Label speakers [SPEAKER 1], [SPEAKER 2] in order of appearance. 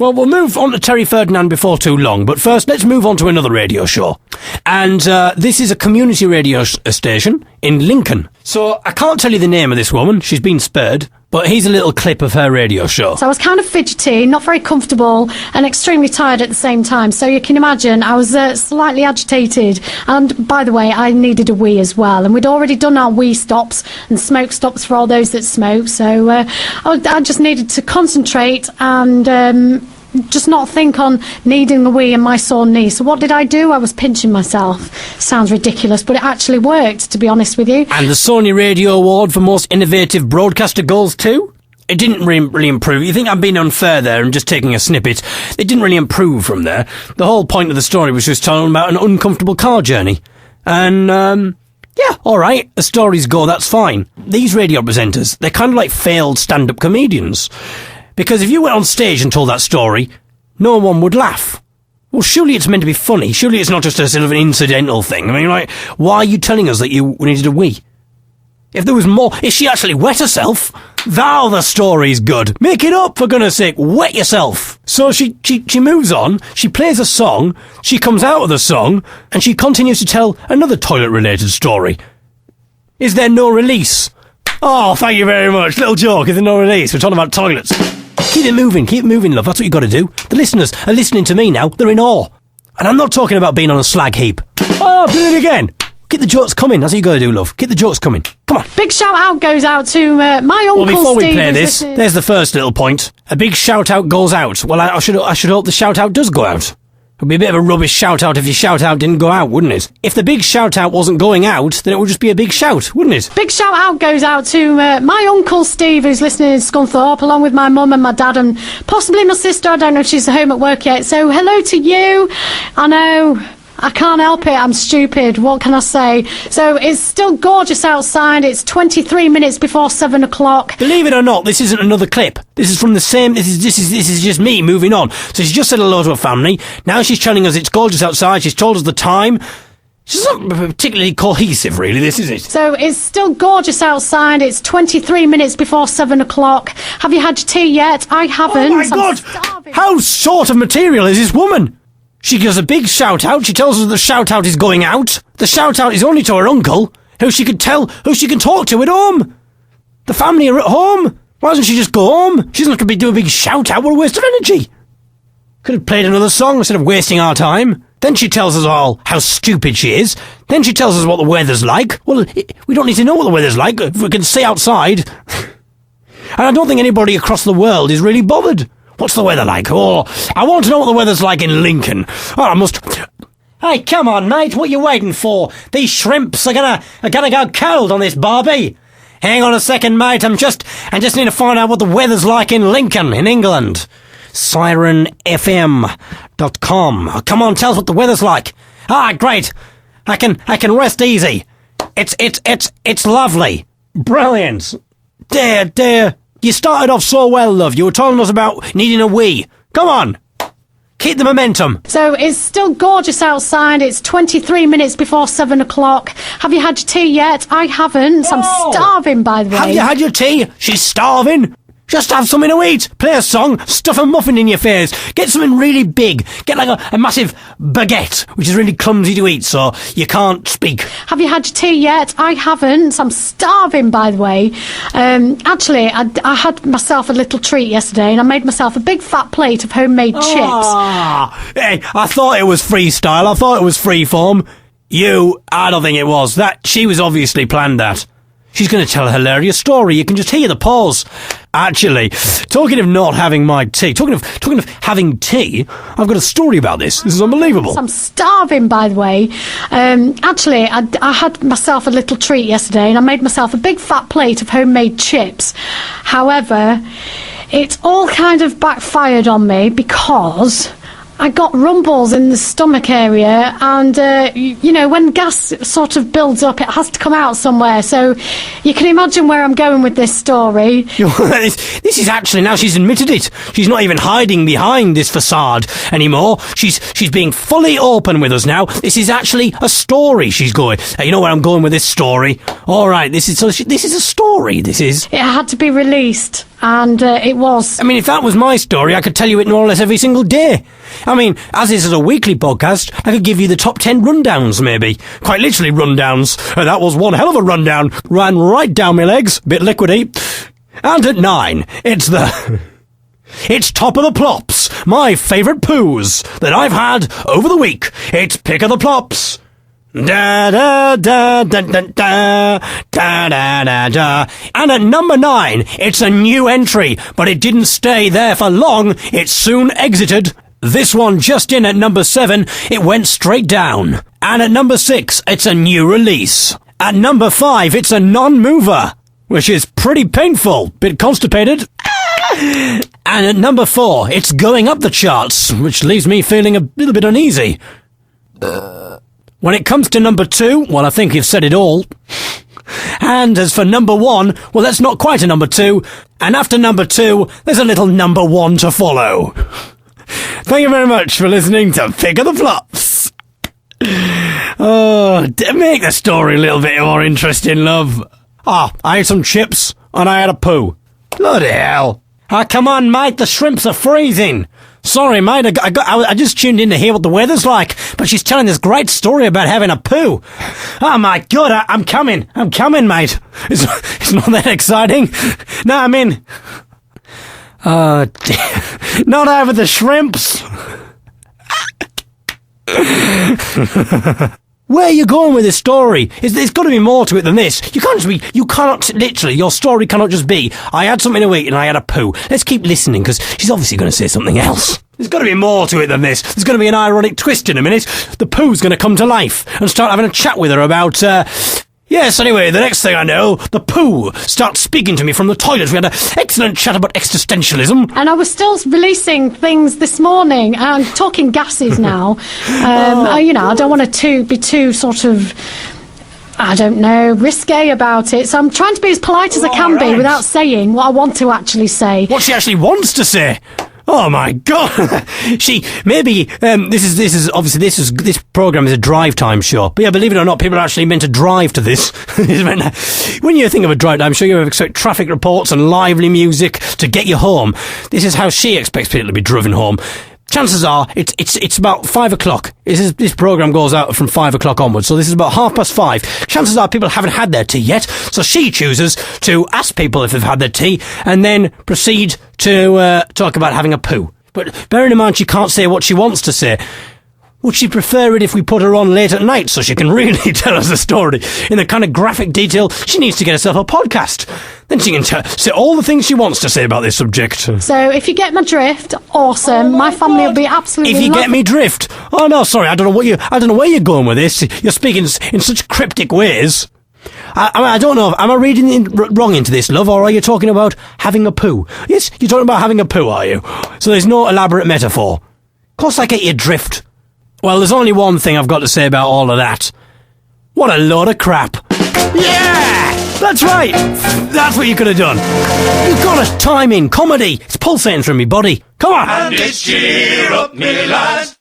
[SPEAKER 1] Well, we'll move on to Terry Ferdinand before too long, but first let's move on to another radio show. And this is a community radio station in Lincoln. So I can't tell you the name of this woman, she's been spared, but here's a little clip of her radio show.
[SPEAKER 2] So I was kind of fidgety, not very comfortable, and extremely tired at the same time. So you can imagine I was slightly agitated. And by the way, I needed a wee as well. And we'd already done our wee stops and smoke stops for all those that smoke. So I just needed to concentrate and just not think on needing the wee and my sore knee. So what did I do? I was pinching myself. Sounds ridiculous, but it actually worked, to be honest with you.
[SPEAKER 1] And the Sony Radio Award for Most Innovative Broadcaster goes too? It didn't really improve. You think I'm being unfair there and just taking a snippet? It didn't really improve from there. The whole point of the story was just telling about an uncomfortable car journey. And, yeah, alright, the stories go, that's fine. These radio presenters, they're kind of like failed stand-up comedians. Because if you went on stage and told that story, no one would laugh. Well, surely it's meant to be funny. Surely it's not just a sort of an incidental thing. I mean, like, why are you telling us that you needed a wee? If there was more... If she actually wet herself, now the story's good. Make it up, for goodness sake. Wet yourself. So she moves on, she plays a song, she comes out of the song, and she continues to tell another toilet-related story. Is there no release? Oh, thank you very much. Little joke, is there no release? We're talking about toilets. Keep it moving, love. That's what you got to do. The listeners are listening to me now. They're in awe. And I'm not talking about being on a slag heap. Oh, do it again. Keep the jokes coming. That's what you got to do, love. Keep the jokes coming. Come on.
[SPEAKER 2] Big shout out goes out to my uncle Steve.
[SPEAKER 1] Well, before we play this, there's the first little point. A big shout out goes out. Well, I should hope the shout out does go out. It would be a bit of a rubbish shout out if your shout out didn't go out, wouldn't it? If the big shout out wasn't going out, then it would just be a big shout, wouldn't it?
[SPEAKER 2] Big shout out goes out to my uncle Steve, who's listening in Scunthorpe, along with my mum and my dad and possibly my sister. I don't know if she's home at work yet. So hello to you. I know, I can't help it. I'm stupid. What can I say? So it's still gorgeous outside. It's 23 minutes before 7 o'clock.
[SPEAKER 1] Believe it or not, this isn't another clip. This is from the same... This is just me moving on. So she's just said hello to her family. Now she's telling us it's gorgeous outside. She's told us the time. She's not particularly cohesive, really, this, is it?
[SPEAKER 2] So it's still gorgeous outside. It's 23 minutes before 7 o'clock. Have you had your tea yet? I haven't.
[SPEAKER 1] Oh, my God! How short of material is this woman? She gives a big shout-out. She tells us the shout-out is going out. The shout-out is only to her uncle, who she can talk to at home. The family are at home. Why doesn't she just go home? She doesn't have to do a big shout-out. What a waste of energy. Could have played another song instead of wasting our time. Then she tells us all how stupid she is. Then she tells us what the weather's like. Well, we don't need to know what the weather's like if we can stay outside. And I don't think anybody across the world is really bothered. What's the weather like? Oh, I want to know what the weather's like in Lincoln. Oh, I must... Hey, come on, mate. What are you waiting for? These shrimps are gonna go cold on this barbie. Hang on a second, mate. I just need to find out what the weather's like in Lincoln, in England. SirenFM.com. Oh, come on, tell us what the weather's like. Ah, great. I can rest easy. It's lovely. Brilliant. Dear. You started off so well, love. You were telling us about needing a wee. Come on. Keep the momentum.
[SPEAKER 2] So it's still gorgeous outside. It's 23 minutes before 7 o'clock. Have you had your tea yet? I haven't.
[SPEAKER 1] Oh.
[SPEAKER 2] I'm starving, by the way.
[SPEAKER 1] Have you had your tea? She's starving. Just have something to eat. Play a song. Stuff a muffin in your face. Get something really big. Get like a massive baguette, which is really clumsy to eat, so you can't speak.
[SPEAKER 2] Have you had your tea yet? I haven't. I'm starving, by the way. Actually, I had myself a little treat yesterday, and I made myself a big fat plate of homemade chips.
[SPEAKER 1] Hey, I thought it was freestyle. I thought it was freeform. I don't think it was. She was obviously planned that. She's going to tell a hilarious story. You can just hear the pause. Actually, talking of not having my tea, talking of having tea, I've got a story about this. This is unbelievable.
[SPEAKER 2] I'm starving, by the way. Actually, I had myself a little treat yesterday, and I made myself a big fat plate of homemade chips. However, it all kind of backfired on me because I got rumbles in the stomach area, and when gas sort of builds up, it has to come out somewhere. So you can imagine where I'm going with this story.
[SPEAKER 1] This is actually, now she's admitted it. She's not even hiding behind this facade anymore. She's being fully open with us now. This is actually a story she's going. You know where I'm going with this story? All right, this is a story. This is.
[SPEAKER 2] It had to be released. and it was.
[SPEAKER 1] I mean, if that was my story, I could tell you it more or less every single day. I mean, as this is a weekly podcast, I could give you the top 10 rundowns, maybe. Quite literally rundowns. That was one hell of a rundown. Ran right down my legs, bit liquidy. And at 9, it's It's Top of the Plops, my favourite poos that I've had over the week. It's Pick of the Plops. Da da da da da da da da da da. And at number 9, it's a new entry, but it didn't stay there for long. It soon exited. This one just in at number 7, it went straight down. And at number 6, it's a new release. At number 5, it's a non-mover, which is pretty painful. Bit constipated. And at number 4, it's going up the charts, which leaves me feeling a little bit uneasy. When it comes to number 2, well, I think you've said it all. And as for number 1, well, that's not quite a number 2. And after number 2, there's a little number 1 to follow. Thank you very much for listening to Pick of the Flops. Oh, make the story a little bit more interesting, love. I ate some chips, and I had a poo. Bloody hell. Come on, mate, the shrimps are freezing. Sorry, mate, I just tuned in to hear what the weather's like, but she's telling this great story about having a poo. Oh, my God, I'm coming, mate. It's not that exciting. No, I mean... not over the shrimps. Where are you going with this story? There's got to be more to it than this. Your story cannot just be, I had something to eat and I had a poo. Let's keep listening, because she's obviously going to say something else. There's got to be more to it than this. There's going to be an ironic twist in a minute. The poo's going to come to life and start having a chat with her about, Yes, anyway, the next thing I know, the poo starts speaking to me from the toilet. We had an excellent chat about existentialism.
[SPEAKER 2] And I was still releasing things this morning. I'm talking gases now. I don't want to be too sort of, risque about it. So I'm trying to be as polite as I can be without saying what I want to actually say.
[SPEAKER 1] What she actually wants to say. Oh my God! This program is a drive time show. But yeah, believe it or not, people are actually meant to drive to this. When you think of a drive time show, you expect traffic reports and lively music to get you home. This is how she expects people to be driven home. Chances are, it's about 5 o'clock. This program goes out from 5 o'clock onwards, so this is about 5:30. Chances are people haven't had their tea yet, so she chooses to ask people if they've had their tea, and then proceed to talk about having a poo. But bearing in mind she can't say what she wants to say, would she prefer it if we put her on late at night so she can really tell us the story in the kind of graphic detail? She needs to get herself a podcast. Then she can say all the things she wants to say about this subject.
[SPEAKER 2] So if you get my drift, awesome. My family will be absolutely.
[SPEAKER 1] If you get me drift, oh no, sorry, I don't know where you're going with this. You're speaking in such cryptic ways. I don't know. Am I reading wrong into this, love, or are you talking about having a poo? Yes, you're talking about having a poo, are you? So there's no elaborate metaphor. Of course, I get your drift. Well, there's only one thing I've got to say about all of that. What a load of crap. Yeah! That's right! That's what you could have done. You've got a timing, comedy. It's pulsating through me body. Come on!
[SPEAKER 3] And it's cheer up, me lads.